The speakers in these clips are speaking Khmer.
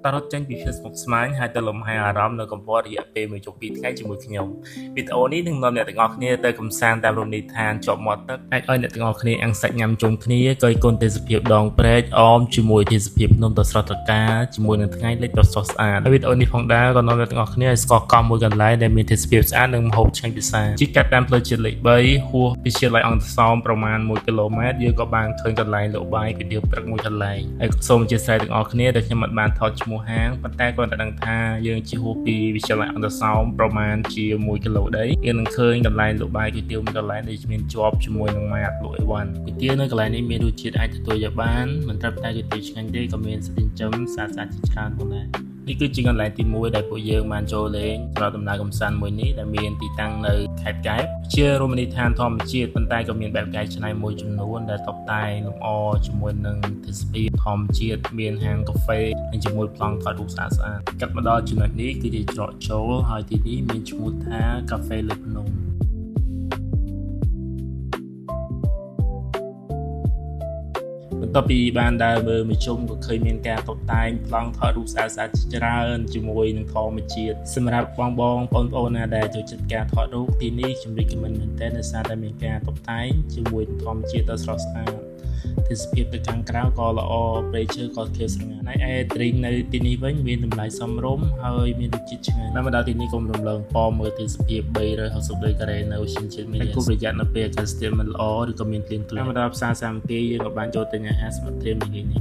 តរត់ចេញពីភាពស្មុគស្មាញហើយទៅលំហែអារម្មណ៍នៅកំពតរយៈពេល1 2 ថ្ងៃជាមួយខ្ញុំវីដេអូនេះនឹងនាំអ្នកទាំងអស់គ្នាទៅកំសាន្តតាមរមណីយដ្ឋានជាប់មាត់ទឹកអាចឲ្យអ្នកទាំងអស់គ្នាអាំងសាច់ញ៉ាំជុំគ្នាកយគុណទេសភាពដងព្រែកអមជាមួយទេសភាពភ្នំដ៏ស្រស់ត្រកាលជាមួយនឹងថ្ងៃលិចដ៏ស្រស់ស្អាតហើយវីដេអូនេះផងដែរក៏នាំអ្នកទាំងអស់គ្នាឲ្យស្គាល់កោះមួយកន្លែងដែលមានទេសភាពស្អាតនិងម្ហូបឆ្ងាញ់ពិសាជិះកាត់តាមផ្លូវជាតិលេខ3ហួសពីជាតិលេខអង្គសោមប្រមាណ1 គីឡូម៉ែត្រយើងក៏បានឃើញកន្លែងលក់បាយគុយទាវព្រឹកមួយកន្លែងហើយសូមអធិស្ឋានទាំងអស់គ្នាដែលខ្ញុំមិនបានថតឈ្មោះហាងប៉ុន្តែគាត់តែដឹងថាយើងជិះហួសពីវិទ្យាល័យអន្តរសោមប្រមាណជា1 គីឡូដីយើងនឹងឃើញកន្លែងលក់បាយគុយទាវមួយកន្លែងដែលមានជាប់ជាមួយនឹងម៉ាតលក់អីវ៉ាន់គុយទាវនៅកន្លែងនេះមានរសជាតិអាចទទួលយកបានមិនត្រឹមតែគុយទាវឆ្ងាញ់ទេក៏មានសតិចិញ្ចឹមស្អាតៗជាច្រើនផងដែរនេះគឺជាកន្លែងទី1ដែលពួកយើងបានចូលលេងសម្រាប់ដំណើរកម្សាន្តមួយនេះដែលមានទីតាំងនៅខេត្តកែបជារមណីយដ្ឋានធម្មជាតិប៉ុន្តែក៏មានបែបកែច្នៃមួយចំនួនដែលតុបតែងលម្អជាមួយនឹងទេសភាពធម្មជាតិមានហាងកាហ្វេនិងជាមួយប្លង់ថតរូបស្អាតៗកាត់មកដល់ចំណុចនេះគឺជាច្រកចូលហើយទីនេះមានឈ្មោះថាកាហ្វេលើភ្នំបន្ទាប់ពីបានដើរមើលមួយជុំក៏ឃើញមានការតុបតែងប្លង់ថតរូបស្អាតៗជាច្រើនជាមួយនឹងធម្មជាតិសម្រាប់បងប្អូនណាដែលចូលចិត្តការថតរូបទីនេះខ្ញុំរីកមិនមែនទេដោយសារតែមានការតុបតែងជាមួយនឹងធម្មជាតិដ៏ស្រស់ស្អាតទេសភាពទៅខាងក្រៅក៏ល្អព្រៃឈើក៏ខៀវស្រងាត់ហើយឯទ្រីងនៅទីនេះវិញមានតម្លៃសមរម្យហើយមានរសជាតិឆ្ងាញ់ដល់មកដល់ទីនេះកុំរំលងពណ៌មើលទេសភាព360ដឺក្រេនៅឈិនជាតិមានគូប្រយ័ត្ននៅពេលអាកាសធាតុមិនល្អឬក៏មានភ្លៀងធ្លាក់ដល់ផ្សារសាមគ្គីយើងក៏បានចូលទិញអាហារសម្រាប់ត្រៀមថ្ងៃនេះ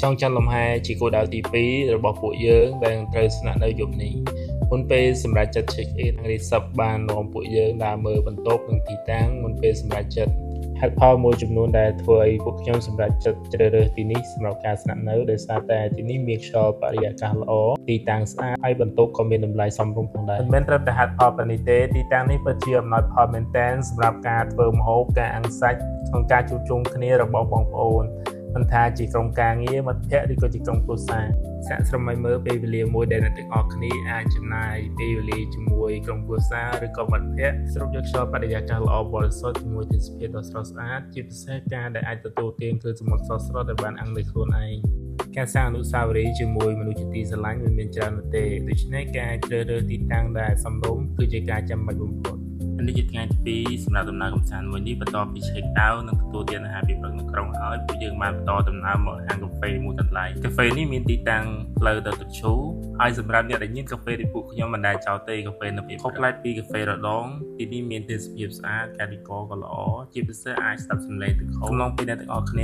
ចង់ចាំលំហែជាគោលដៅទី2របស់ពួកយើងដែលត្រូវស្នាក់នៅយប់នេះមុនពេលសម្រាប់ចាត់ check in រីសឹបបាននាំពួកយើងដើរមើលបន្ទប់និងទីតាំងមុនពេលសម្រាប់ចាត់ហេតុផលមួយចំនួនដែលធ្វើឲ្យពួកខ្ញុំសម្រាប់ចិត្តជ្រើសរើសទីនេះសម្រាប់ការស្នាក់នៅដោយសារតែទីនេះមានខ្យល់បរិយាកាសល្អទីតាំងស្អាតហើយបន្ទប់ក៏មានតម្លៃសមរម្យផងដែរមិនមែនត្រឹមតែហេតុផលប៉ុណ្ណោះទេទីតាំងនេះពិតជាអំណោយផលមែនទែនសម្រាប់ការធ្វើម្ហូបការអាំងសាច់ក្នុងការជួបជុំគ្នារបស់បងប្អូនមិនថាជាក្រុមការងារមិត្តភ័ក្តិឬក៏ជាក្រុមគ្រួសារសាកស្រមៃមើលពេលវេលាមួយដែលអ្នកទាំងអស់គ្នាអាចចំណាយពេលវេលាជាមួយក្រុមគ្រួសារឬក៏មិត្តភ័ក្តិស្រូបយកខ្យល់បរិយាកាសល្អបរិសុទ្ធជាមួយទេសភាពដ៏ស្រស់ស្អាតជាពិសេសការដែលអាចទទួលទានគ្រឿងសមុទ្រស្រស់ៗដែលបានអាំងដោយខ្លួនឯងការសាងអនុស្សាវរីយ៍ជាមួយមនុស្សជាទីស្រឡាញ់មិនមានច្រើននោះទេដូច្នេះការជ្រើសរើសទីតាំងដែលសមរម្យគឺជាការចាំបាច់បំផុតនេះជាថ្ងៃទី2សម្រាប់ដំណើរកម្សាន្តមួយនេះបន្ទាប់ពី check out និងទទួលទានអាហារពីព្រឹកនៅក្រុងហើយពួកយើងបានបន្តដំណើរមកហាងកាហ្វេមួយកន្លែងកាហ្វេនេះមានទីតាំងផ្លូវទៅទឹកឈូហើយសម្រាប់អ្នកដែលញៀនកាហ្វេដូចពួកខ្ញុំមិនដែលចោលទេកាហ្វេនៅពេលខុសប្លែកពីកាហ្វេរដងទីនេះមានទេសភាពស្អាតការីកក៏ល្អជាពិសេសអាចស្ដាប់សំឡេងទឹកហូរក្នុងពេលអ្នកទាំងអស់គ្នា